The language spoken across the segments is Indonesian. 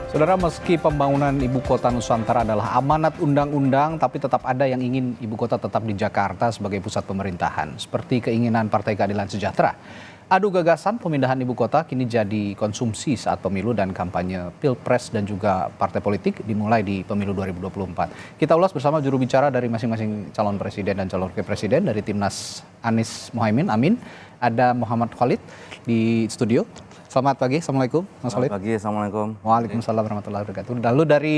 Saudara, meski pembangunan ibu kota Nusantara adalah amanat undang-undang, tapi tetap ada yang ingin ibu kota tetap di Jakarta sebagai pusat pemerintahan, seperti keinginan Partai Keadilan Sejahtera. Adu gagasan pemindahan ibu kota kini jadi konsumsi saat pemilu dan kampanye Pilpres dan juga partai politik dimulai di pemilu 2024. Kita ulas bersama juru bicara dari masing-masing calon presiden dan calon wakil presiden dari Timnas Anies Mohaimin, Amin. Ada Muhammad Khalid di studio. Selamat pagi, Assalamualaikum Mas Khalid. Selamat pagi, Assalamualaikum. Waalaikumsalam warahmatullahi wabarakatuh. Lalu dari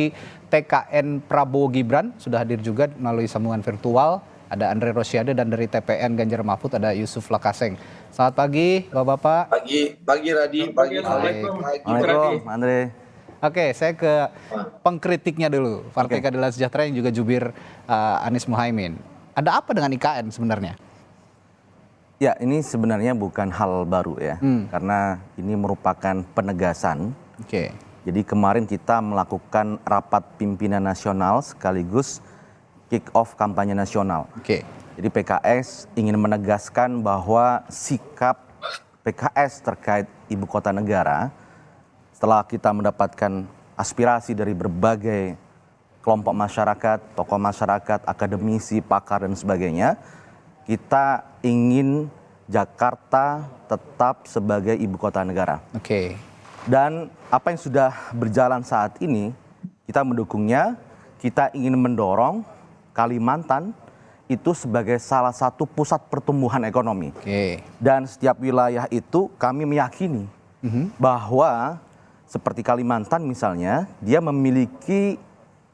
TKN Prabowo Gibran sudah hadir juga melalui sambungan virtual. Ada Andre Rosiade, dan dari TPN Ganjar Mahfud ada Yusuf Lakaseng. Selamat pagi, Bapak-bapak. Pagi Radi, pagi Assalamualaikum, Andre. Oke, saya ke pengkritiknya dulu. Partai Keadilan Sejahtera yang juga jubir Anies Mohaimin. Ada apa dengan IKN sebenarnya? Ya, ini sebenarnya bukan hal baru ya, karena ini merupakan penegasan. Oke. Jadi kemarin kita melakukan rapat pimpinan nasional sekaligus kick-off kampanye nasional. Oke. Jadi PKS ingin menegaskan bahwa sikap PKS terkait ibu kota negara setelah kita mendapatkan aspirasi dari berbagai kelompok masyarakat, tokoh masyarakat, akademisi, pakar dan sebagainya, kita ingin Jakarta tetap sebagai ibu kota negara. Oke. Dan apa yang sudah berjalan saat ini, kita mendukungnya, kita ingin mendorong Kalimantan itu sebagai salah satu pusat pertumbuhan ekonomi. Oke. Dan setiap wilayah itu kami meyakini bahwa seperti Kalimantan misalnya, dia memiliki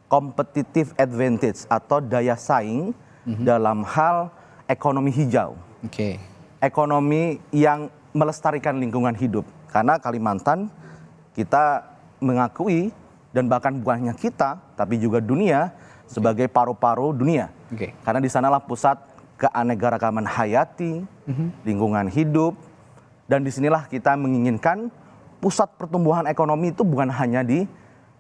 competitive advantage atau daya saing dalam hal ekonomi hijau. Oke. Ekonomi yang melestarikan lingkungan hidup. Karena Kalimantan kita mengakui, dan bahkan bukan hanya kita, tapi juga dunia, sebagai paru-paru dunia. Oke. Karena di sanalah pusat keanekaragaman hayati, lingkungan hidup, dan disinilah kita menginginkan pusat pertumbuhan ekonomi itu bukan hanya di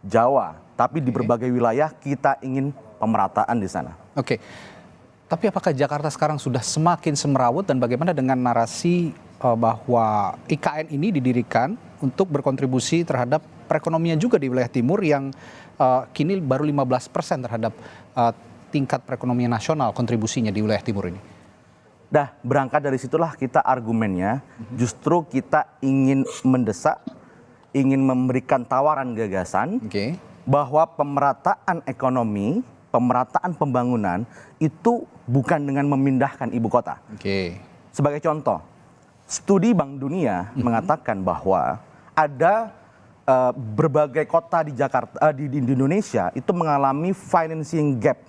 Jawa, tapi di berbagai wilayah kita ingin pemerataan di sana. Oke. Tapi apakah Jakarta sekarang sudah semakin semerawut, dan bagaimana dengan narasi bahwa IKN ini didirikan untuk berkontribusi terhadap perekonomian juga di wilayah timur yang kini baru 15% terhadap tingkat perekonomian nasional kontribusinya di wilayah timur ini? Dah, berangkat dari situlah kita argumennya, justru kita ingin mendesak, ingin memberikan tawaran gagasan bahwa pemerataan ekonomi, pemerataan pembangunan itu bukan dengan memindahkan ibu kota. Sebagai contoh, studi Bank Dunia mengatakan bahwa ada berbagai kota di Jakarta, di Indonesia itu mengalami financing gap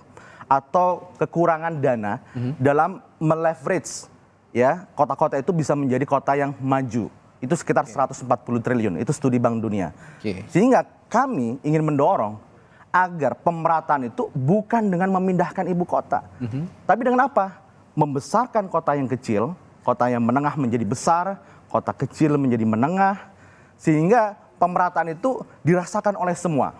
atau kekurangan dana dalam meleverage ya kota-kota itu bisa menjadi kota yang maju. Itu sekitar 140 triliun, itu studi Bank Dunia. Sehingga kami ingin mendorong agar pemerataan itu bukan dengan memindahkan ibu kota, tapi dengan apa? Membesarkan kota yang kecil, kota yang menengah menjadi besar, kota kecil menjadi menengah, sehingga pemerataan itu dirasakan oleh semua.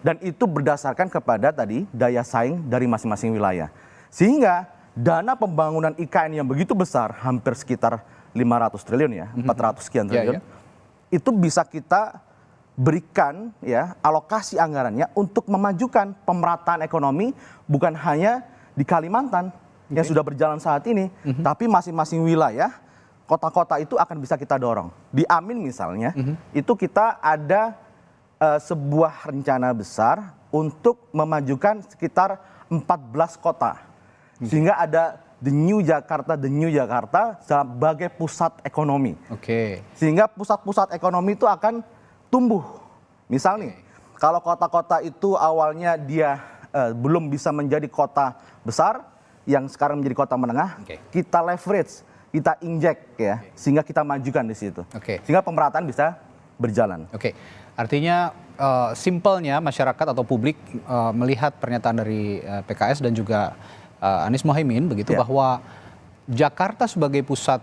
Dan itu berdasarkan kepada tadi daya saing dari masing-masing wilayah. Sehingga dana pembangunan IKN yang begitu besar, hampir sekitar 500 triliun ya, 400 sekian triliun, itu bisa kita berikan ya alokasi anggarannya untuk memajukan pemerataan ekonomi bukan hanya di Kalimantan yang sudah berjalan saat ini, tapi masing-masing wilayah, kota-kota itu akan bisa kita dorong. Di Amin misalnya, itu kita ada sebuah rencana besar untuk memajukan sekitar 14 kota. Sehingga ada The New Jakarta sebagai pusat ekonomi. Sehingga pusat-pusat ekonomi itu akan tumbuh. Misalnya, kalau kota-kota itu awalnya dia belum bisa menjadi kota besar, yang sekarang menjadi kota menengah, kita leverage, kita injek ya, sehingga kita majukan di situ. Sehingga pemerataan bisa berjalan. Artinya simpelnya masyarakat atau publik melihat pernyataan dari PKS dan juga Anies Mohaimin begitu bahwa Jakarta sebagai pusat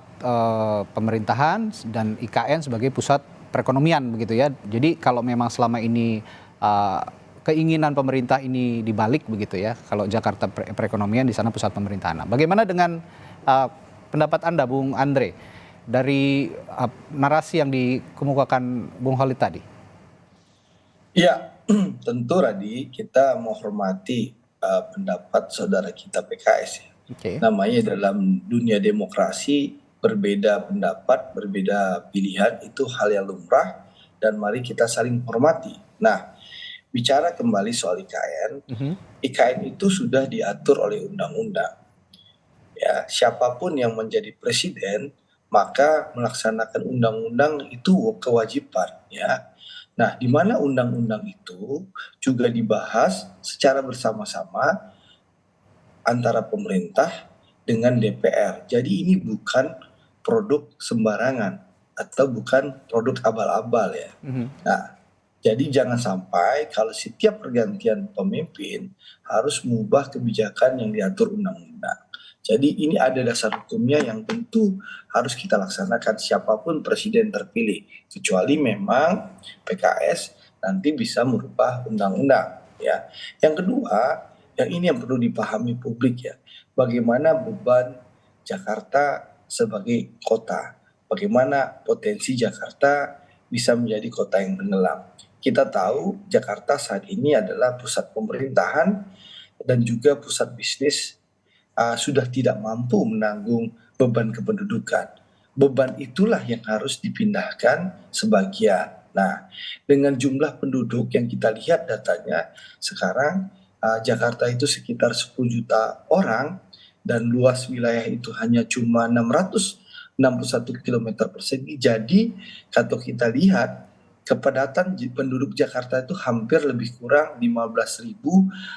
pemerintahan dan IKN sebagai pusat perekonomian begitu ya. Jadi kalau memang selama ini keinginan pemerintah ini dibalik begitu ya, kalau Jakarta perekonomian, di sana pusat pemerintahan. Nah, bagaimana dengan pendapat Anda, Bung Andre, dari narasi yang dikemukakan Bung Khalid tadi? Ya, tentu Radi, kita menghormati pendapat saudara kita PKS ya. Oke. Namanya dalam dunia demokrasi berbeda pendapat, berbeda pilihan itu hal yang lumrah dan mari kita saling menghormati. Nah, bicara kembali soal IKN, IKN itu sudah diatur oleh undang-undang. Ya, siapapun yang menjadi presiden maka melaksanakan undang-undang itu kewajiban ya. Nah, di mana undang-undang itu juga dibahas secara bersama-sama antara pemerintah dengan DPR. Jadi ini bukan produk sembarangan atau bukan produk abal-abal ya. Nah, jadi jangan sampai kalau setiap pergantian pemimpin harus mengubah kebijakan yang diatur undang-undang. Jadi ini ada dasar hukumnya yang tentu harus kita laksanakan siapapun presiden terpilih. Kecuali memang PKS nanti bisa merubah undang-undang ya. Yang kedua, yang ini yang perlu dipahami publik ya. Bagaimana beban Jakarta sebagai kota. Bagaimana potensi Jakarta bisa menjadi kota yang tenggelam. Kita tahu Jakarta saat ini adalah pusat pemerintahan dan juga pusat bisnis sudah tidak mampu menanggung beban kependudukan. Beban itulah yang harus dipindahkan sebagian. Nah, dengan jumlah penduduk yang kita lihat datanya sekarang Jakarta itu sekitar 10 juta orang dan luas wilayah itu hanya cuma 661 kilometer persegi. Jadi kalau kita lihat kepadatan penduduk Jakarta itu hampir lebih kurang 15.000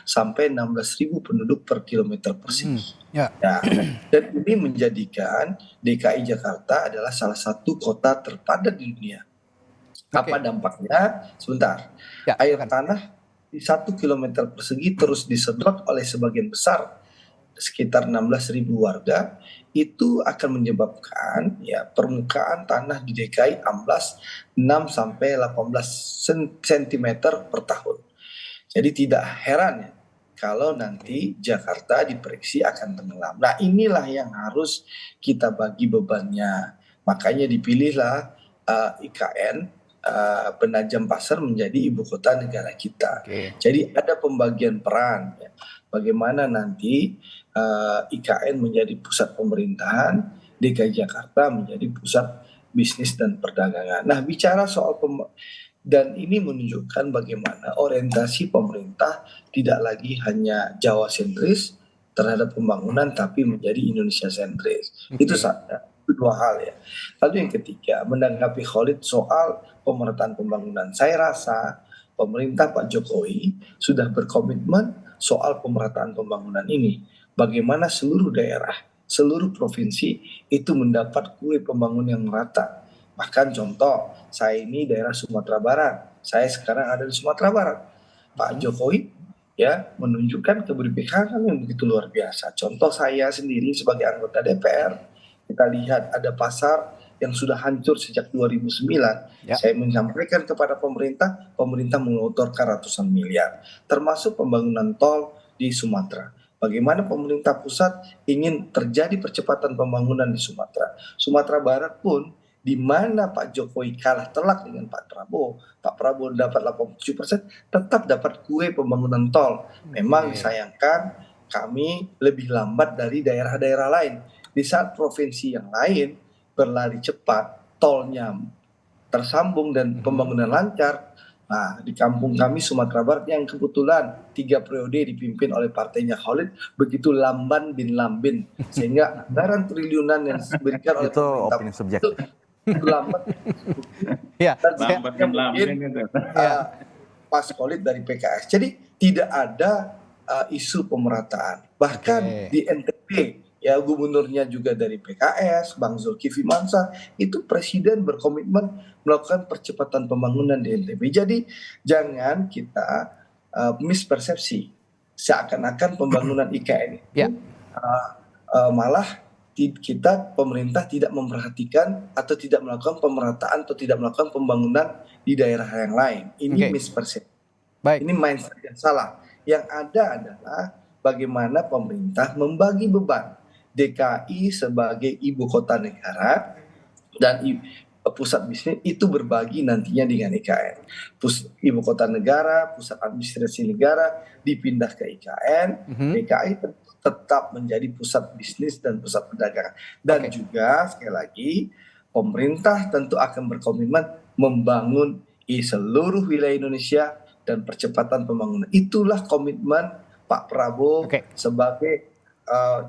sampai 16.000 penduduk per kilometer persegi. Nah, dan ini menjadikan DKI Jakarta adalah salah satu kota terpadat di dunia. Apa dampaknya? Sebentar. Air tanah di 1 kilometer persegi terus disedot oleh sebagian besar sekitar 16.000 warga itu akan menyebabkan ya permukaan tanah di DKI amblas 6 sampai 18 cm per tahun. Jadi tidak heran ya kalau nanti Jakarta diprediksi akan tenggelam. Nah, inilah yang harus kita bagi bebannya. Makanya dipilihlah IKN Penajam Pasar menjadi ibu kota negara kita. Jadi ada pembagian peran ya. Bagaimana nanti IKN menjadi pusat pemerintahan, DKI Jakarta menjadi pusat bisnis dan perdagangan. Nah, bicara soal dan ini menunjukkan bagaimana orientasi pemerintah tidak lagi hanya Jawa sentris terhadap pembangunan tapi menjadi Indonesia sentris. Itu dua hal ya. Lalu yang ketiga, menanggapi Khalid soal pemerataan pembangunan. Saya rasa pemerintah Pak Jokowi sudah berkomitmen soal pemerataan pembangunan ini. Bagaimana seluruh daerah, seluruh provinsi itu mendapat kue pembangunan yang merata. Bahkan contoh, saya ini daerah Sumatera Barat. Saya sekarang ada di Sumatera Barat. Pak Jokowi ya menunjukkan keberpihakan yang begitu luar biasa. Contoh saya sendiri sebagai anggota DPR, kita lihat ada pasar yang sudah hancur sejak 2009. Saya menyampaikan kepada pemerintah, pemerintah mengelontorkan ratusan miliar, termasuk pembangunan tol di Sumatera. Bagaimana pemerintah pusat ingin terjadi percepatan pembangunan di Sumatera. Sumatera Barat pun di mana Pak Jokowi kalah telak dengan Pak Prabowo dapat 87%, tetap dapat kue pembangunan tol. Memang disayangkan kami lebih lambat dari daerah-daerah lain. Di saat provinsi yang lain berlari cepat, tolnya tersambung dan pembangunan lancar. Nah, di kampung kami Sumatera Barat yang kebetulan 3 periode dipimpin oleh partainya Khalid begitu lamban bin lambin, sehingga anggaran triliunan yang diberikan oleh itu pemerintah opini subjektif. itu lambat. Dan mungkin pas Khalid dari PKS. Jadi tidak ada isu pemerataan. Bahkan di NTB ya gubernurnya juga dari PKS, Bang Zulkifli Mansah, itu presiden berkomitmen melakukan percepatan pembangunan di NTB. Jadi jangan kita mispersepsi seakan-akan pembangunan IKN itu malah kita pemerintah tidak memperhatikan atau tidak melakukan pemerataan atau tidak melakukan pembangunan di daerah yang lain. Ini mispersepsi. Ini mindset yang salah. Yang ada adalah bagaimana pemerintah membagi beban DKI sebagai ibu kota negara dan pusat bisnis itu berbagi nantinya dengan IKN. Ibu kota negara, pusat administrasi negara dipindah ke IKN, DKI tetap menjadi pusat bisnis dan pusat perdagangan. Dan juga sekali lagi pemerintah tentu akan berkomitmen membangun di seluruh wilayah Indonesia dan percepatan pembangunan. Itulah komitmen Pak Prabowo sebagai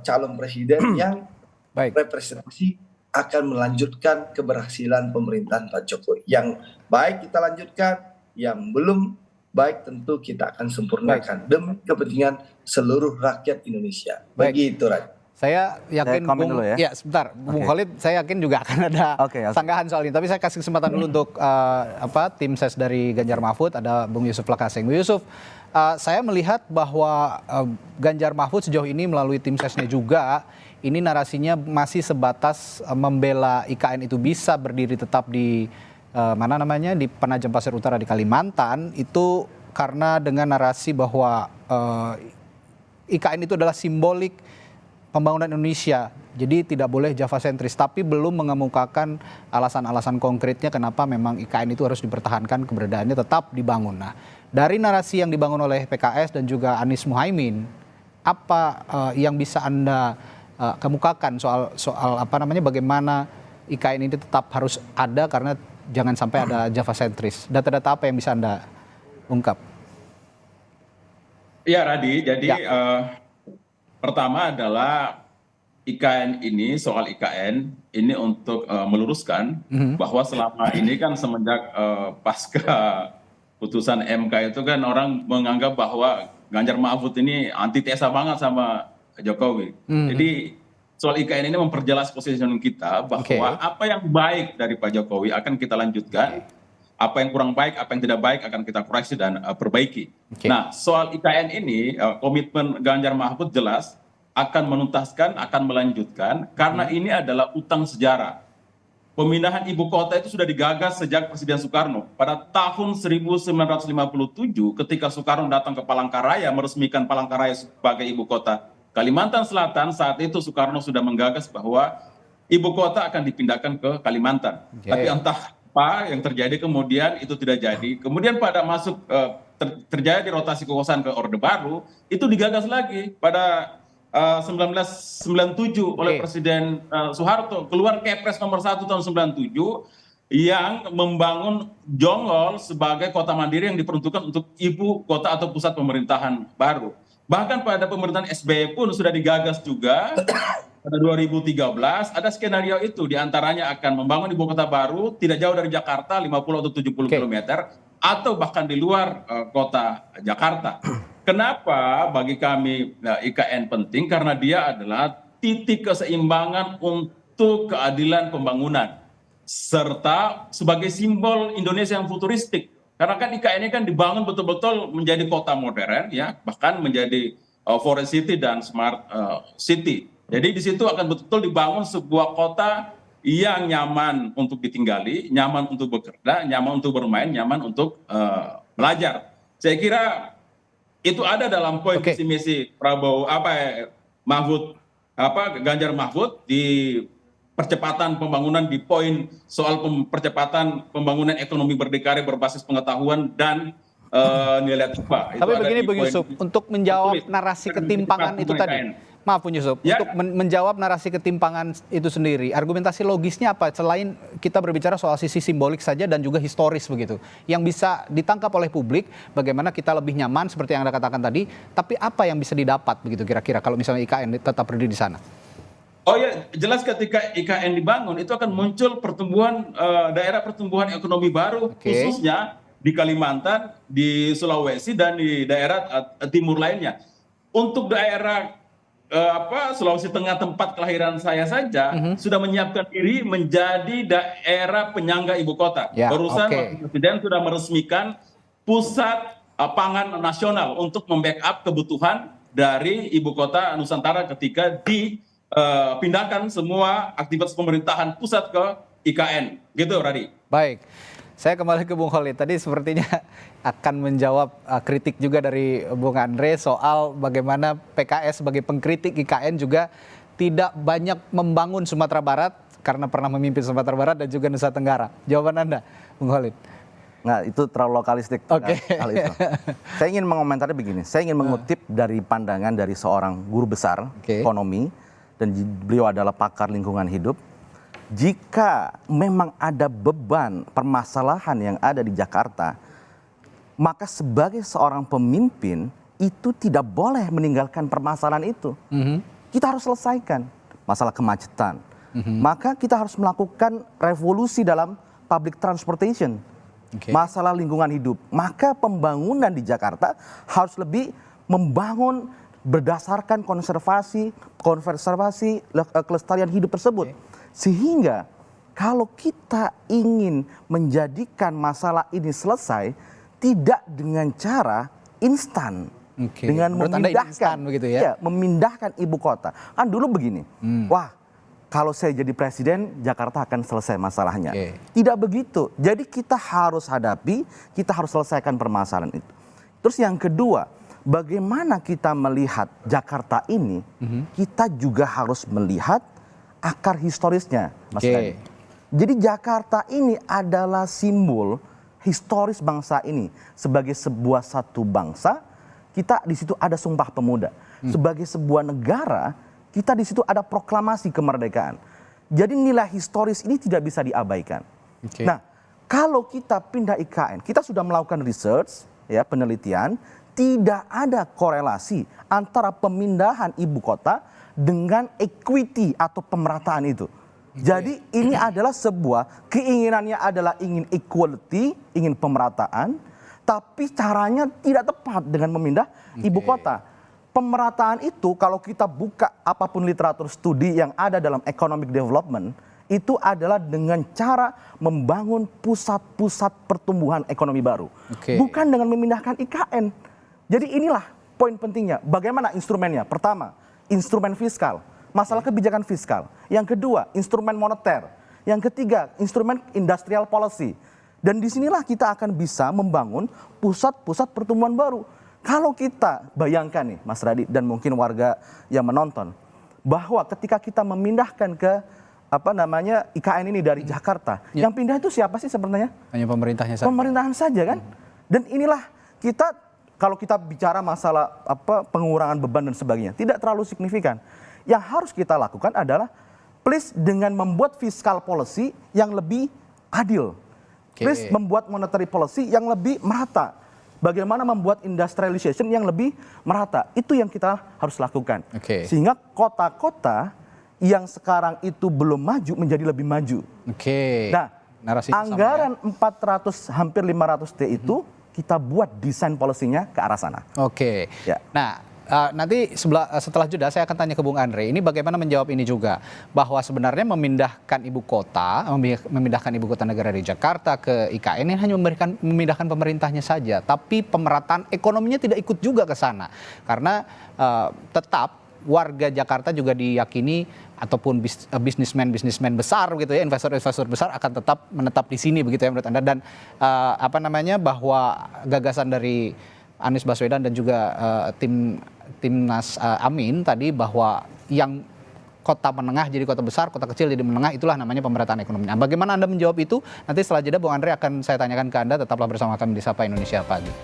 calon presiden yang representasi akan melanjutkan keberhasilan pemerintahan Pak Jokowi. Yang baik kita lanjutkan, yang belum baik tentu kita akan sempurnakan demi kepentingan seluruh rakyat Indonesia. Begitu, Ray. Saya yakin, sebentar, Bung Khalid, saya yakin juga akan ada sanggahan soal ini. Tapi saya kasih kesempatan dulu untuk tim ses dari Ganjar Mahfud, ada Bung Yusuf Lakaseng. Bung Yusuf, saya melihat bahwa Ganjar Mahfud sejauh ini melalui tim sesnya juga, ini narasinya masih sebatas membela IKN itu bisa berdiri tetap di di Penajam Pasir Utara di Kalimantan, itu karena dengan narasi bahwa IKN itu adalah simbolik pembangunan Indonesia, jadi tidak boleh Java sentris, tapi belum mengemukakan alasan-alasan konkretnya kenapa memang IKN itu harus dipertahankan, keberadaannya tetap dibangun. Nah, dari narasi yang dibangun oleh PKS dan juga Anies Muhaimin, apa yang bisa Anda kemukakan soal bagaimana IKN ini tetap harus ada karena jangan sampai ada Java sentris. Data-data apa yang bisa Anda ungkap? Ya, Radi, jadi pertama adalah IKN ini, soal IKN ini untuk meluruskan bahwa selama ini kan semenjak pasca putusan MK itu kan orang menganggap bahwa Ganjar Mahfud ini antitesa banget sama Jokowi. Jadi soal IKN ini memperjelas positioning kita bahwa apa yang baik dari Pak Jokowi akan kita lanjutkan, apa yang kurang baik, apa yang tidak baik akan kita koreksi dan perbaiki. Nah, soal IKN ini komitmen Ganjar Mahfud jelas akan menuntaskan, akan melanjutkan, karena ini adalah utang sejarah. Pemindahan ibu kota itu sudah digagas sejak Presiden Soekarno. Pada tahun 1957 ketika Soekarno datang ke Palangkaraya meresmikan Palangkaraya sebagai ibu kota Kalimantan Selatan, saat itu Soekarno sudah menggagas bahwa ibu kota akan dipindahkan ke Kalimantan. Tapi entah apa yang terjadi kemudian itu tidak jadi. Kemudian pada masuk terjadi rotasi kekuasaan ke Orde Baru, itu digagas lagi pada 1997 oleh Presiden Soeharto, keluar Kepres nomor 1 tahun 97 yang membangun Jonggol sebagai kota mandiri yang diperuntukkan untuk ibu kota atau pusat pemerintahan baru. Bahkan pada pemerintahan SBY pun sudah digagas juga pada 2013 ada skenario itu, diantaranya akan membangun ibu kota baru tidak jauh dari Jakarta 50 atau 70 km atau bahkan di luar kota Jakarta. Kenapa bagi kami IKN penting? Karena dia adalah titik keseimbangan untuk keadilan pembangunan serta sebagai simbol Indonesia yang futuristik. Karena kan IKN ini kan dibangun betul-betul menjadi kota modern, ya, bahkan menjadi forest city dan smart city. Jadi di situ akan betul-betul dibangun sebuah kota yang nyaman untuk ditinggali, nyaman untuk bekerja, nyaman untuk bermain, nyaman untuk belajar. Saya kira itu ada dalam poin visi misi Prabowo Mahfud Ganjar Mahfud di percepatan pembangunan, di poin soal percepatan pembangunan ekonomi berdikari berbasis pengetahuan dan nilai tukar. Tapi begini Bung Yusuf, untuk menjawab narasi ketimpangan itu tadi, maaf Bung Yusuf, untuk menjawab narasi ketimpangan itu sendiri, argumentasi logisnya apa selain kita berbicara soal sisi simbolik saja dan juga historis begitu, yang bisa ditangkap oleh publik, bagaimana kita lebih nyaman seperti yang Anda katakan tadi, tapi apa yang bisa didapat begitu kira-kira kalau misalnya IKN tetap berdiri di sana? Oh ya, jelas ketika IKN dibangun itu akan muncul pertumbuhan daerah pertumbuhan ekonomi baru, khususnya di Kalimantan, di Sulawesi dan di daerah timur lainnya. Untuk daerah Sulawesi Tengah tempat kelahiran saya saja sudah menyiapkan diri menjadi daerah penyangga ibu kota. Barusan Presiden sudah meresmikan pusat pangan nasional untuk membackup kebutuhan dari ibu kota Nusantara ketika dipindahkan semua aktivitas pemerintahan pusat ke IKN. Gitu, Radi. Baik. Saya kembali ke Bung Khalid, tadi sepertinya akan menjawab kritik juga dari Bung Andre soal bagaimana PKS sebagai pengkritik IKN juga tidak banyak membangun Sumatera Barat, karena pernah memimpin Sumatera Barat dan juga Nusa Tenggara. Jawaban Anda, Bung Khalid. Nah, itu terlalu lokalistik. Oke. Hal itu. Saya ingin mengomentari begini. Saya ingin mengutip dari pandangan dari seorang guru besar ekonomi dan beliau adalah pakar lingkungan hidup. Jika memang ada beban permasalahan yang ada di Jakarta, maka sebagai seorang pemimpin itu tidak boleh meninggalkan permasalahan itu. Kita harus selesaikan masalah kemacetan. Maka kita harus melakukan revolusi dalam public transportation. Masalah lingkungan hidup. Maka pembangunan di Jakarta harus lebih membangun berdasarkan konservasi, kelestarian hidup tersebut. Sehingga kalau kita ingin menjadikan masalah ini selesai, tidak dengan cara instan. Dengan memindahkan, memindahkan ibu kota. Kan dulu begini, wah, kalau saya jadi presiden, Jakarta akan selesai masalahnya. Tidak begitu. Jadi kita harus hadapi, kita harus selesaikan permasalahan itu. Terus yang kedua, bagaimana kita melihat Jakarta ini, kita juga harus melihat akar historisnya, Mas Dhani. Jadi Jakarta ini adalah simbol historis bangsa ini. Sebagai sebuah satu bangsa, kita di situ ada Sumpah Pemuda. Sebagai sebuah negara, kita di situ ada proklamasi kemerdekaan. Jadi nilai historis ini tidak bisa diabaikan. Nah, kalau kita pindah IKN, kita sudah melakukan research, ya, penelitian, tidak ada korelasi antara pemindahan ibu kota dengan equity atau pemerataan itu. Jadi ini adalah sebuah keinginannya adalah ingin equality, ingin pemerataan, tapi caranya tidak tepat dengan memindah ibu kota. Pemerataan itu kalau kita buka apapun literatur studi yang ada dalam economic development, itu adalah dengan cara membangun pusat-pusat pertumbuhan ekonomi baru. Bukan dengan memindahkan IKN. Jadi inilah poin pentingnya. Bagaimana instrumennya? Pertama, instrumen fiskal. Masalah kebijakan fiskal. Yang kedua, instrumen moneter. Yang ketiga, instrumen industrial policy. Dan disinilah kita akan bisa membangun pusat-pusat pertumbuhan baru. Kalau kita bayangkan nih Mas Radhi dan mungkin warga yang menonton, bahwa ketika kita memindahkan ke IKN ini dari Jakarta, yang pindah itu siapa sih sebenarnya? Hanya pemerintahnya saja. Pemerintahan saja kan? Dan inilah kita, kalau kita bicara masalah pengurangan beban dan sebagainya, tidak terlalu signifikan. Yang harus kita lakukan adalah please dengan membuat fiscal policy yang lebih adil. Please membuat monetary policy yang lebih merata. Bagaimana membuat industrialization yang lebih merata. Itu yang kita harus lakukan. Sehingga kota-kota yang sekarang itu belum maju menjadi lebih maju. Nah, anggaran 400 hampir 500 T itu kita buat desain polisinya ke arah sana. Nah, nanti setelah jeda saya akan tanya ke Bung Andre. Ini bagaimana menjawab ini juga, bahwa sebenarnya memindahkan ibu kota negara dari Jakarta ke IKN ini hanya memindahkan pemerintahnya saja, tapi pemerataan ekonominya tidak ikut juga ke sana, karena tetap warga Jakarta juga diyakini ataupun bisnismen besar gitu ya, investor besar akan tetap menetap di sini begitu ya menurut Anda. Dan bahwa gagasan dari Anies Baswedan dan juga Timnas Amin tadi, bahwa yang kota menengah jadi kota besar, kota kecil jadi menengah, itulah namanya pemerataan ekonomi. Nah, bagaimana Anda menjawab itu? Nanti setelah jeda Bung Andre akan saya tanyakan ke Anda. Tetaplah bersama kami di Sapa Indonesia Pagi.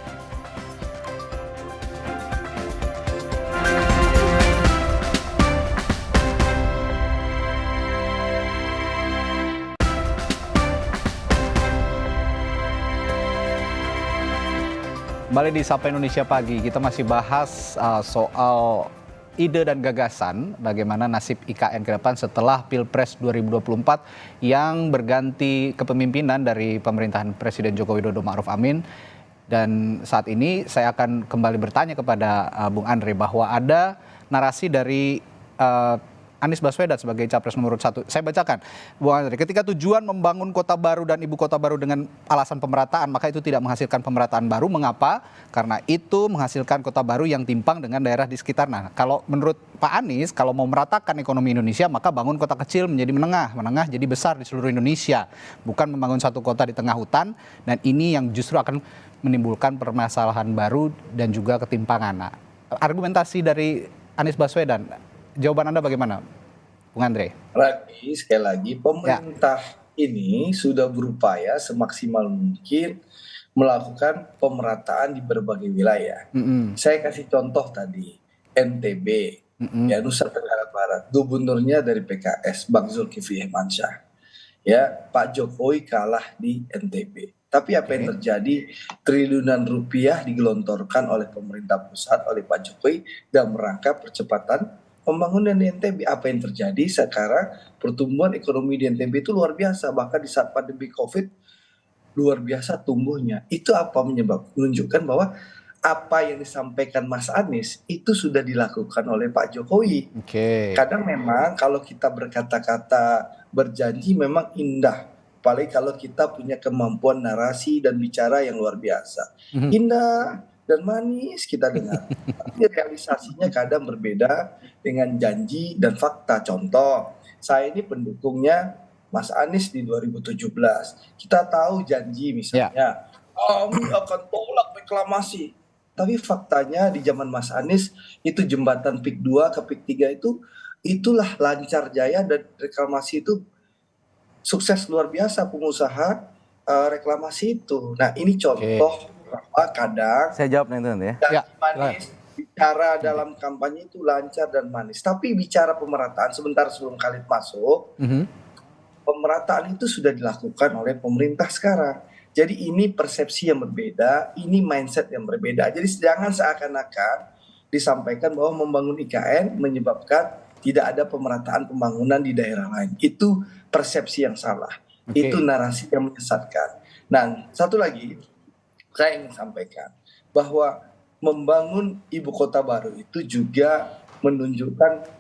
Kembali di Sapa Indonesia Pagi, kita masih bahas soal ide dan gagasan bagaimana nasib IKN ke depan setelah Pilpres 2024 yang berganti kepemimpinan dari pemerintahan Presiden Joko Widodo Ma'ruf Amin. Dan saat ini saya akan kembali bertanya kepada Bung Andre bahwa ada narasi dari Anies Baswedan sebagai capres nomor 1. Saya bacakan, Bung Andre, ketika tujuan membangun kota baru dan ibu kota baru dengan alasan pemerataan, maka itu tidak menghasilkan pemerataan baru. Mengapa? Karena itu menghasilkan kota baru yang timpang dengan daerah di sekitar. Nah, kalau menurut Pak Anies, kalau mau meratakan ekonomi Indonesia, maka bangun kota kecil menjadi menengah jadi besar di seluruh Indonesia. Bukan membangun satu kota di tengah hutan, dan ini yang justru akan menimbulkan permasalahan baru dan juga ketimpangan. Nah, argumentasi dari Anies Baswedan, jawaban Anda bagaimana? Bung Andre. Radi, sekali lagi pemerintah ini sudah berupaya semaksimal mungkin melakukan pemerataan di berbagai wilayah. Saya kasih contoh tadi, NTB, ya Nusa Tenggara Barat, gubernurnya dari PKS, Bang Zulkifli Mansyah. Ya, Pak Jokowi kalah di NTB. Tapi apa yang terjadi? Triliunan rupiah digelontorkan oleh pemerintah pusat, oleh Pak Jokowi dalam rangka percepatan pembangunan di NTB. Apa yang terjadi sekarang? Pertumbuhan ekonomi di NTB itu luar biasa. Bahkan di saat pandemi COVID luar biasa tumbuhnya. Itu apa menunjukkan bahwa apa yang disampaikan Mas Anies itu sudah dilakukan oleh Pak Jokowi. Kadang memang kalau kita berkata-kata berjanji memang indah, apalagi kalau kita punya kemampuan narasi dan bicara yang luar biasa. Indah dan manis kita dengar. Tapi realisasinya kadang berbeda dengan janji dan fakta. Contoh, saya ini pendukungnya Mas Anies di 2017. Kita tahu janji misalnya, kami akan tolak reklamasi. Tapi faktanya di zaman Mas Anies itu jembatan PIK 2 ke PIK 3 itulah lancar jaya dan reklamasi itu sukses luar biasa pengusaha reklamasi itu. Nah ini contoh bahwa kadang saya jawab nanti ya. Manis bicara dalam kampanye itu lancar dan manis. Tapi bicara pemerataan sebentar sebelum Khalid masuk, pemerataan itu sudah dilakukan oleh pemerintah sekarang. Jadi ini persepsi yang berbeda, ini mindset yang berbeda. Jadi jangan seakan-akan disampaikan bahwa membangun IKN menyebabkan tidak ada pemerataan pembangunan di daerah lain. Itu persepsi yang salah. Itu narasi yang menyesatkan. Nah, satu lagi saya ingin sampaikan bahwa membangun ibu kota baru itu juga menunjukkan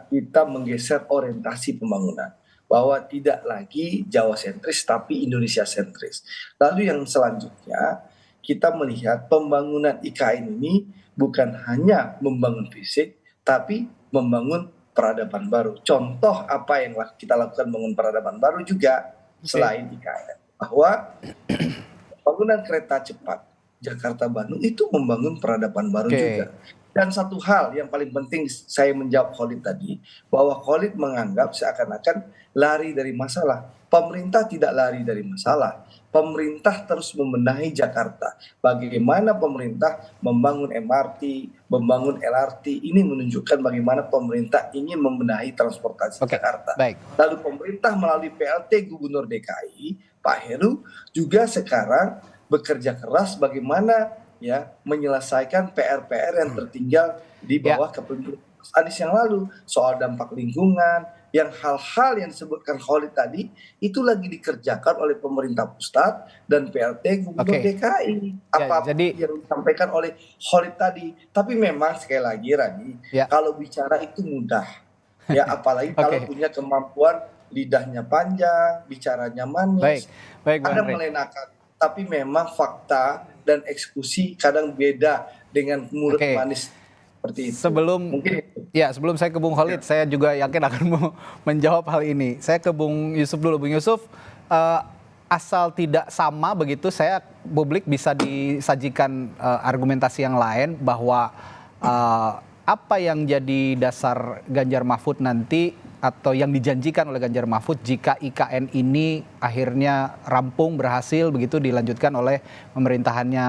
kita menggeser orientasi pembangunan. Bahwa tidak lagi Jawa sentris tapi Indonesia sentris. Lalu yang selanjutnya kita melihat pembangunan IKN ini bukan hanya membangun fisik tapi membangun peradaban baru. Contoh apa yang kita lakukan membangun peradaban baru juga selain IKN. Bahwa pembangunan kereta cepat Jakarta-Bandung itu membangun peradaban baru juga. Dan satu hal yang paling penting saya menjawab Khalid tadi, bahwa Khalid menganggap seakan-akan lari dari masalah. Pemerintah tidak lari dari masalah. Pemerintah terus membenahi Jakarta. Bagaimana pemerintah membangun MRT, membangun LRT, ini menunjukkan bagaimana pemerintah ingin membenahi transportasi Jakarta. Lalu pemerintah melalui PLT Gubernur DKI, Pak Heru, juga sekarang bekerja keras bagaimana menyelesaikan PR-PR yang tertinggal di bawah kepemimpinan Mas Anies yang lalu, soal dampak lingkungan, yang hal-hal yang disebutkan Khalid tadi itu lagi dikerjakan oleh pemerintah pusat dan PLT Gubernur DKI. Apa yang disampaikan oleh Khalid tadi. Tapi memang sekali lagi Radi, kalau bicara itu mudah. Ya apalagi kalau punya kemampuan lidahnya panjang, bicaranya manis, kadang melenakan. Tapi memang fakta dan eksekusi kadang beda dengan mulut manis seperti itu. Sebelum saya ke Bung Khalid, saya juga yakin akan menjawab hal ini. Saya ke Bung Yusuf dulu. Bung Yusuf, asal tidak sama begitu, saya publik bisa disajikan argumentasi yang lain bahwa apa yang jadi dasar Ganjar Mahfud nanti atau yang dijanjikan oleh Ganjar Mahfud jika IKN ini akhirnya rampung berhasil begitu dilanjutkan oleh pemerintahannya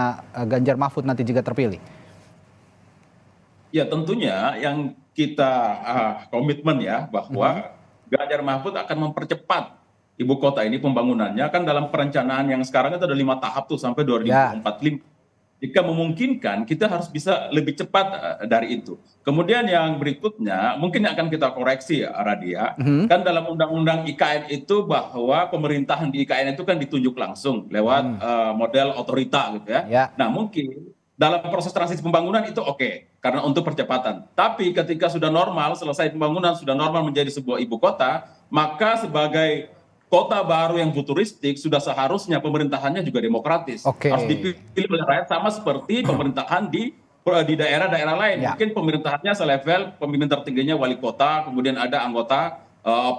Ganjar Mahfud nanti jika terpilih? Ya tentunya yang kita komitmen ya bahwa Ganjar Mahfud akan mempercepat ibu kota ini pembangunannya, kan dalam perencanaan yang sekarang itu ada 5 tahap tuh sampai 2045. Jika memungkinkan, kita harus bisa lebih cepat dari itu. Kemudian yang berikutnya, mungkin akan kita koreksi ya, Radia. Kan dalam undang-undang IKN itu bahwa pemerintahan di IKN itu kan ditunjuk langsung lewat model otorita gitu ya. Nah mungkin dalam proses transisi pembangunan itu oke, karena untuk percepatan. Tapi ketika sudah normal, selesai pembangunan, sudah normal menjadi sebuah ibu kota, maka sebagai kota baru yang futuristik sudah seharusnya pemerintahannya juga demokratis. Harus dipilih oleh rakyat sama seperti pemerintahan di daerah-daerah lain. Mungkin pemerintahannya selevel pemimpin tertingginya wali kota, kemudian ada anggota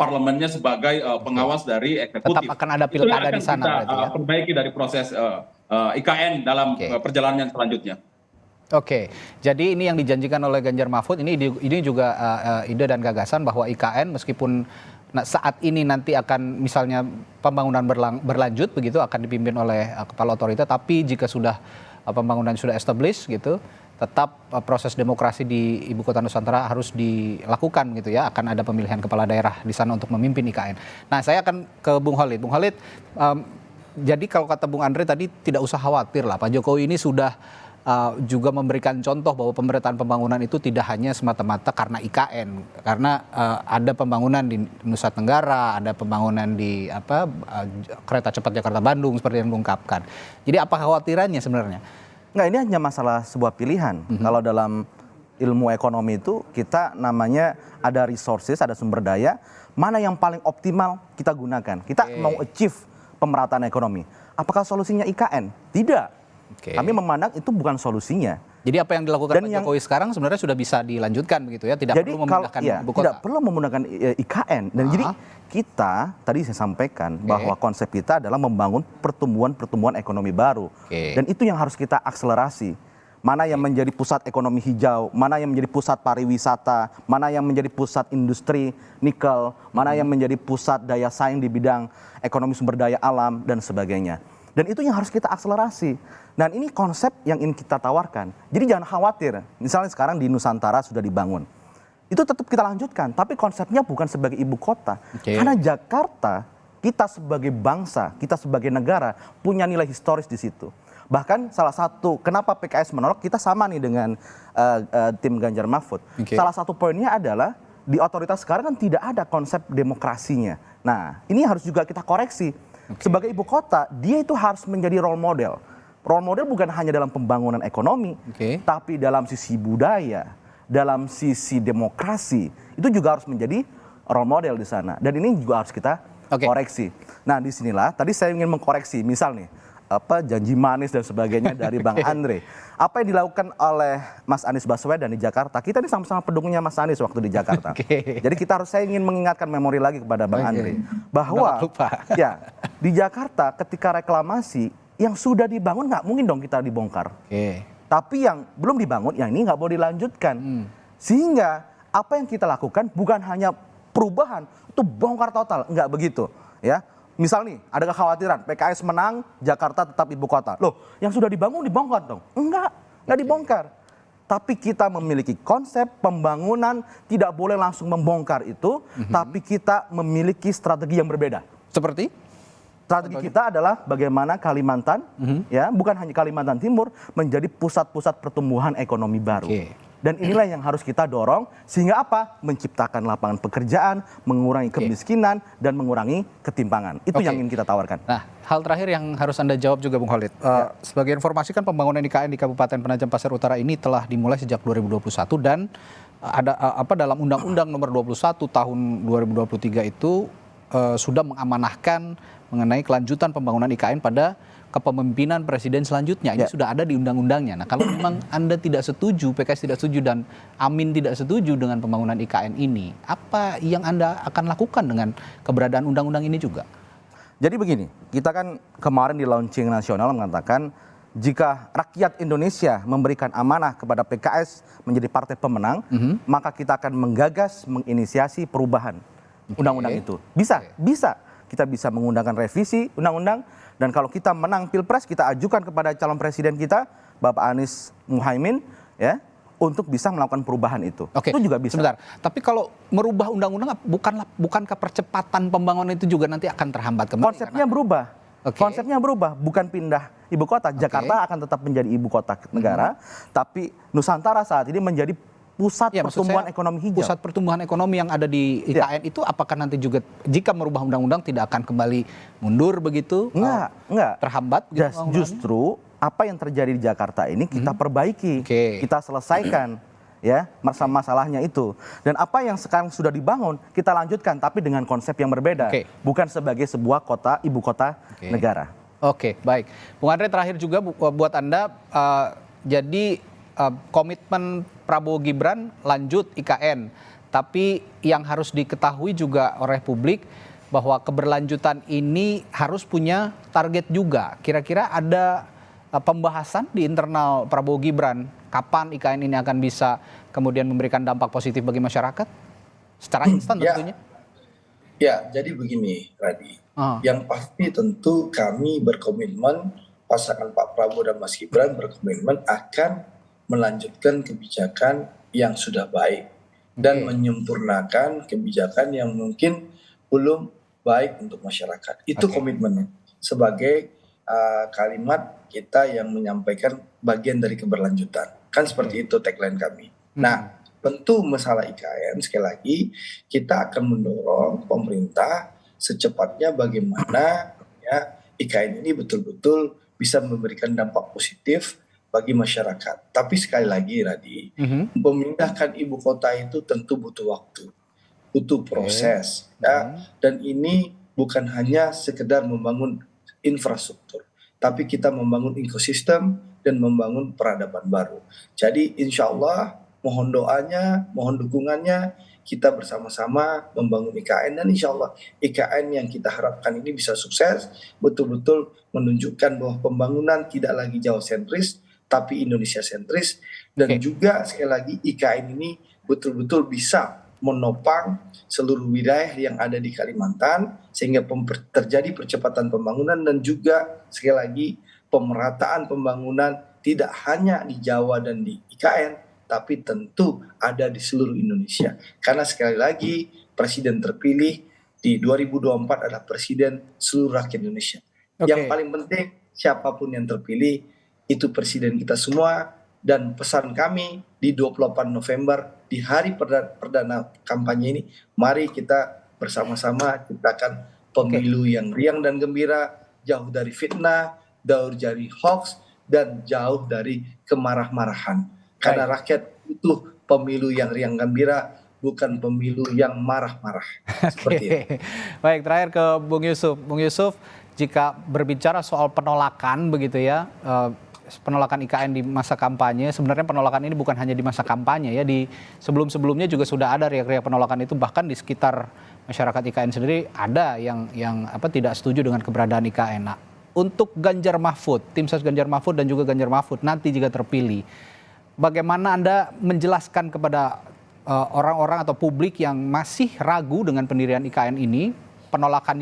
parlemennya sebagai pengawas dari eksekutif. Tetap akan ada pilkada di sana berarti ya. Perbaiki dari proses IKN dalam perjalanan selanjutnya. Oke, jadi ini yang dijanjikan oleh Ganjar Mahfud, ini juga ide dan gagasan bahwa IKN meskipun saat ini nanti akan misalnya pembangunan berlanjut begitu akan dipimpin oleh kepala otorita, tapi jika sudah pembangunan sudah established gitu, tetap proses demokrasi di Ibu Kota Nusantara harus dilakukan gitu ya, akan ada pemilihan kepala daerah di sana untuk memimpin IKN. Nah, saya akan ke Bung Khalid. Bung Khalid, jadi kalau kata Bung Andre tadi tidak usah khawatir lah, Pak Jokowi ini sudah juga memberikan contoh bahwa pemerataan pembangunan itu tidak hanya semata-mata karena IKN, karena ada pembangunan di Nusa Tenggara, ada pembangunan di kereta cepat Jakarta Bandung seperti yang diungkapkan. Jadi apa khawatirannya sebenarnya? Nggak, ini hanya masalah sebuah pilihan. Kalau dalam ilmu ekonomi itu kita namanya ada resources, ada sumber daya, mana yang paling optimal kita gunakan. Kita mau achieve pemerataan ekonomi. Apakah solusinya IKN? Tidak. Kami memandang itu bukan solusinya. Jadi apa yang dilakukan Pak Jokowi sekarang sebenarnya sudah bisa dilanjutkan begitu ya, tidak perlu memindahkan ibu kota. Tidak perlu menggunakan IKN. Dan jadi kita tadi saya sampaikan bahwa konsep kita adalah membangun pertumbuhan ekonomi baru. Dan itu yang harus kita akselerasi. Mana yang menjadi pusat ekonomi hijau, mana yang menjadi pusat pariwisata, mana yang menjadi pusat industri nikel, mana yang menjadi pusat daya saing di bidang ekonomi sumber daya alam dan sebagainya. Dan itu yang harus kita akselerasi. Dan ini konsep yang ingin kita tawarkan. Jadi jangan khawatir. Misalnya sekarang di Nusantara sudah dibangun. Itu tetap kita lanjutkan. Tapi konsepnya bukan sebagai ibu kota. Karena Jakarta, kita sebagai bangsa, kita sebagai negara, punya nilai historis di situ. Bahkan salah satu, kenapa PKS menolak, kita sama nih dengan tim Ganjar Mahfud. Salah satu poinnya adalah, di otoritas sekarang kan tidak ada konsep demokrasinya. Nah, ini harus juga kita koreksi. Sebagai ibu kota, dia itu harus menjadi role model. Role model bukan hanya dalam pembangunan ekonomi, tapi dalam sisi budaya, dalam sisi demokrasi. Itu juga harus menjadi role model di sana. Dan ini juga harus kita koreksi. Nah, disinilah tadi saya ingin mengkoreksi, misal nih, janji manis dan sebagainya dari Bang Andre. Apa yang dilakukan oleh Mas Anies Baswedan di Jakarta, kita ini sama-sama pendukungnya Mas Anies waktu di Jakarta. Jadi saya ingin mengingatkan memori lagi kepada Bang Andre. Bahwa ya di Jakarta ketika reklamasi, yang sudah dibangun nggak mungkin dong kita dibongkar. Tapi yang belum dibangun, yang ini nggak boleh dilanjutkan. Sehingga apa yang kita lakukan bukan hanya perubahan, itu bongkar total, nggak begitu. Ya. Misal nih, ada kekhawatiran PKS menang, Jakarta tetap ibu kota. Loh, yang sudah dibangun dibongkar dong? Enggak dibongkar. Tapi kita memiliki konsep pembangunan, tidak boleh langsung membongkar itu, tapi kita memiliki strategi yang berbeda. Seperti? Strategi kita adalah bagaimana Kalimantan, ya bukan hanya Kalimantan Timur, menjadi pusat-pusat pertumbuhan ekonomi baru. Dan inilah yang harus kita dorong, sehingga apa? Menciptakan lapangan pekerjaan, mengurangi kemiskinan, dan mengurangi ketimpangan. Itu yang ingin kita tawarkan. Nah, hal terakhir yang harus Anda jawab juga Bung Khalid. Sebagai informasi kan pembangunan IKN di Kabupaten Penajam Pasir Utara ini telah dimulai sejak 2021 dan ada dalam Undang-Undang Nomor 21 Tahun 2023 itu sudah mengamanahkan mengenai kelanjutan pembangunan IKN pada kepemimpinan presiden selanjutnya. Ini sudah ada di undang-undangnya. Nah, kalau memang Anda tidak setuju, PKS tidak setuju, dan Amin tidak setuju dengan pembangunan IKN ini, apa yang Anda akan lakukan dengan keberadaan undang-undang ini juga? Jadi begini, kita kan kemarin di launching nasional mengatakan, jika rakyat Indonesia memberikan amanah kepada PKS menjadi partai pemenang, maka kita akan menggagas, menginisiasi perubahan undang-undang itu. Bisa. Kita bisa mengundangkan revisi undang-undang, dan kalau kita menang Pilpres, kita ajukan kepada calon presiden kita, Bapak Anies Muhaimin, ya, untuk bisa melakukan perubahan itu. Itu juga bisa. Sebentar, tapi kalau merubah undang-undang, bukankah percepatan pembangunan itu juga nanti akan terhambat kembali? Konsepnya berubah. Konsepnya berubah, bukan pindah ibu kota. Jakarta akan tetap menjadi ibu kota negara, tapi Nusantara saat ini menjadi pusat pertumbuhan ekonomi hijau. Pusat pertumbuhan ekonomi yang ada di IKN itu apakah nanti juga jika merubah undang-undang tidak akan kembali mundur begitu? Enggak. Terhambat? Justru apa yang terjadi di Jakarta ini kita perbaiki, kita selesaikan, ya masalahnya itu. Dan apa yang sekarang sudah dibangun kita lanjutkan, tapi dengan konsep yang berbeda, bukan sebagai sebuah kota ibu kota negara. Baik. Bung Andre, terakhir juga buat Anda, jadi komitmen Prabowo Gibran lanjut IKN, tapi yang harus diketahui juga oleh publik bahwa keberlanjutan ini harus punya target juga. Kira-kira ada pembahasan di internal Prabowo Gibran kapan IKN ini akan bisa kemudian memberikan dampak positif bagi masyarakat secara instan tentunya? Ya, jadi begini, Radi. Yang pasti tentu kami berkomitmen, pasangan Pak Prabowo dan Mas Gibran berkomitmen akan melanjutkan kebijakan yang sudah baik dan menyempurnakan kebijakan yang mungkin belum baik untuk masyarakat. Itu komitmennya sebagai kalimat kita yang menyampaikan bagian dari keberlanjutan. Kan seperti itu tagline kami. Nah, tentu masalah IKN sekali lagi kita akan mendorong pemerintah secepatnya bagaimana ya IKN ini betul-betul bisa memberikan dampak positif bagi masyarakat. Tapi sekali lagi Radi, memindahkan ibu kota itu tentu butuh waktu, butuh proses, ya. Dan ini bukan hanya sekedar membangun infrastruktur, tapi kita membangun ekosistem dan membangun peradaban baru. Jadi insya Allah mohon doanya, mohon dukungannya, kita bersama-sama membangun IKN dan insya Allah IKN yang kita harapkan ini bisa sukses, betul-betul menunjukkan bahwa pembangunan tidak lagi Jawa sentris, tapi Indonesia sentris, dan juga sekali lagi IKN ini betul-betul bisa menopang seluruh wilayah yang ada di Kalimantan sehingga terjadi percepatan pembangunan dan juga sekali lagi pemerataan pembangunan tidak hanya di Jawa dan di IKN tapi tentu ada di seluruh Indonesia. Karena sekali lagi presiden terpilih di 2024 adalah presiden seluruh rakyat Indonesia. Yang paling penting siapapun yang terpilih itu presiden kita semua, dan pesan kami di 28 November di hari perdana kampanye ini, mari kita bersama-sama ciptakan pemilu yang riang dan gembira, jauh dari fitnah, jauh dari hoax, dan jauh dari kemarah-marahan. Karena rakyat butuh pemilu yang riang gembira, bukan pemilu yang marah-marah. Seperti itu. Baik, terakhir ke Bung Yusuf. Bung Yusuf, jika berbicara soal penolakan begitu ya, penolakan IKN di masa kampanye, sebenarnya penolakan ini bukan hanya di masa kampanye ya, di sebelum-sebelumnya juga sudah ada riak-riak penolakan itu, bahkan di sekitar masyarakat IKN sendiri ada yang tidak setuju dengan keberadaan IKN. Nah, untuk Ganjar Mahfud, tim ses Ganjar Mahfud dan juga Ganjar Mahfud nanti jika terpilih, bagaimana Anda menjelaskan kepada orang-orang atau publik yang masih ragu dengan pendirian IKN ini, penolakan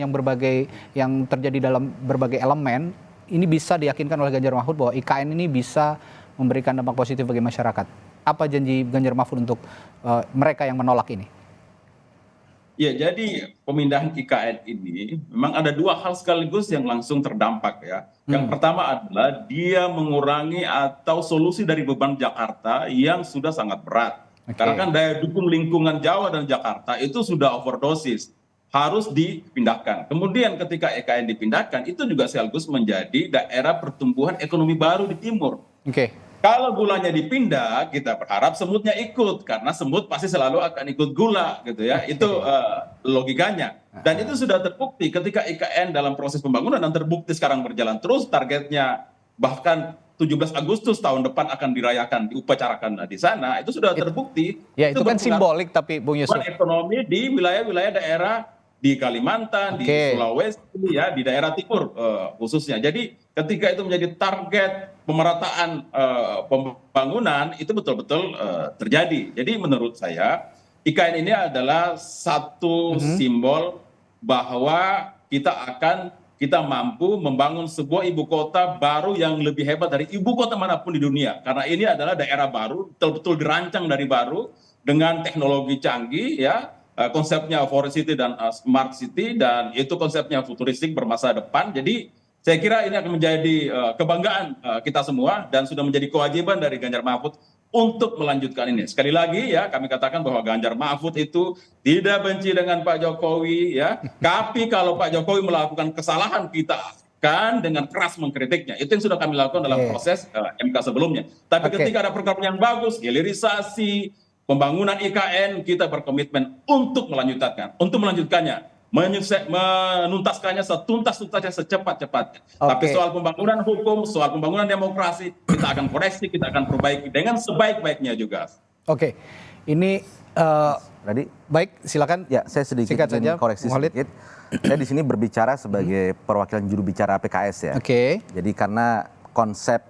yang terjadi dalam berbagai elemen, ini bisa diyakinkan oleh Ganjar Mahfud bahwa IKN ini bisa memberikan dampak positif bagi masyarakat. Apa janji Ganjar Mahfud untuk mereka yang menolak ini? Ya, jadi pemindahan IKN ini memang ada dua hal sekaligus yang langsung terdampak ya. Yang pertama adalah dia mengurangi atau solusi dari beban Jakarta yang sudah sangat berat. Karena kan daya dukung lingkungan Jawa dan Jakarta itu sudah overdosis, harus dipindahkan. Kemudian ketika IKN dipindahkan, itu juga sekaligus menjadi daerah pertumbuhan ekonomi baru di timur. Kalau gulanya dipindah, kita berharap semutnya ikut, karena semut pasti selalu akan ikut gula, gitu ya. Itu logikanya. Dan itu sudah terbukti ketika IKN dalam proses pembangunan dan terbukti sekarang berjalan terus, targetnya bahkan 17 Agustus tahun depan akan dirayakan, diupacarakan di sana, itu sudah terbukti. Ya, itu kan simbolik tapi Bung Yusuf. Ekonomi di wilayah-wilayah daerah di Kalimantan, di Sulawesi, ya, di daerah timur khususnya. Jadi ketika itu menjadi target pemerataan pembangunan, itu betul-betul terjadi. Jadi menurut saya IKN ini adalah satu simbol bahwa kita mampu membangun sebuah ibu kota baru yang lebih hebat dari ibu kota manapun di dunia. Karena ini adalah daerah baru, betul-betul dirancang dari baru dengan teknologi canggih, ya. Konsepnya Forest City dan Smart City, dan itu konsepnya futuristik bermasa depan. Jadi saya kira ini akan menjadi kebanggaan kita semua dan sudah menjadi kewajiban dari Ganjar Mahfud untuk melanjutkan ini. Sekali lagi ya, kami katakan bahwa Ganjar Mahfud itu tidak benci dengan Pak Jokowi ya. Tapi kalau Pak Jokowi melakukan kesalahan, kita akan dengan keras mengkritiknya. Itu yang sudah kami lakukan dalam proses MK sebelumnya. Tapi ketika ada program yang bagus, hilirisasi, pembangunan IKN, kita berkomitmen untuk melanjutkannya, menuntaskannya setuntas-tuntasnya, secepat-cepatnya. Tapi soal pembangunan hukum, soal pembangunan demokrasi, kita akan koreksi, kita akan perbaiki dengan sebaik-baiknya juga. Ini Tadi baik, silakan. Ya, saya sedikit koreksi sedikit. Saya di sini berbicara sebagai perwakilan juru bicara PKS ya. Jadi karena konsep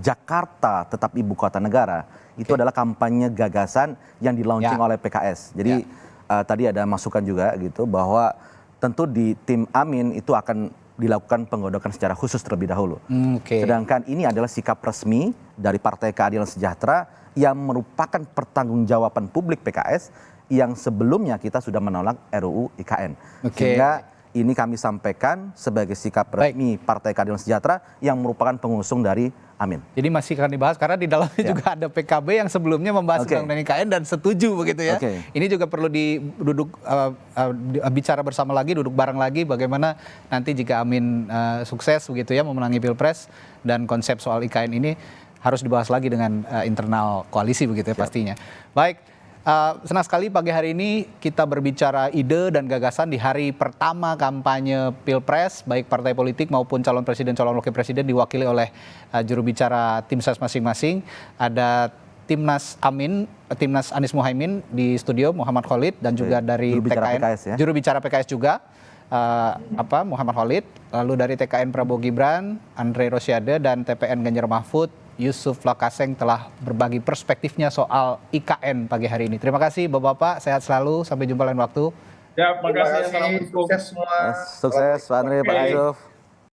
Jakarta tetap ibu kota negara itu adalah kampanye gagasan yang di-launching oleh PKS. Jadi tadi ada masukan juga gitu bahwa tentu di tim Amin itu akan dilakukan penggodokan secara khusus terlebih dahulu. Sedangkan ini adalah sikap resmi dari Partai Keadilan Sejahtera yang merupakan pertanggungjawaban publik PKS yang sebelumnya kita sudah menolak RUU IKN. Sehingga ini kami sampaikan sebagai sikap resmi Partai Keadilan Sejahtera yang merupakan pengusung dari Amin. Jadi masih akan dibahas karena di dalamnya juga ada PKB yang sebelumnya membahas undang-undang IKN dan setuju begitu ya. Ini juga perlu bicara bersama lagi, duduk bareng lagi bagaimana nanti jika Amin sukses begitu ya memenangi Pilpres dan konsep soal IKN ini harus dibahas lagi dengan internal koalisi begitu ya pastinya. Baik. Senang sekali pagi hari ini kita berbicara ide dan gagasan di hari pertama kampanye Pilpres, baik partai politik maupun calon presiden, calon wakil presiden diwakili oleh juru bicara tim ses masing-masing. Ada Timnas Amin, Timnas Anies Muhaimin di studio Muhammad Khalid dan juga dari TKN, juru bicara PKS juga Muhammad Khalid, lalu dari TKN Prabowo Gibran, Andre Rosiade dan TPN Ganjar Mahfud Yusuf Lakaseng telah berbagi perspektifnya soal IKN pagi hari ini. Terima kasih Bapak-Bapak, sehat selalu, sampai jumpa lain waktu. Ya, terima kasih. Sukses semua. Sukses Pak Andre, Pak Yusuf.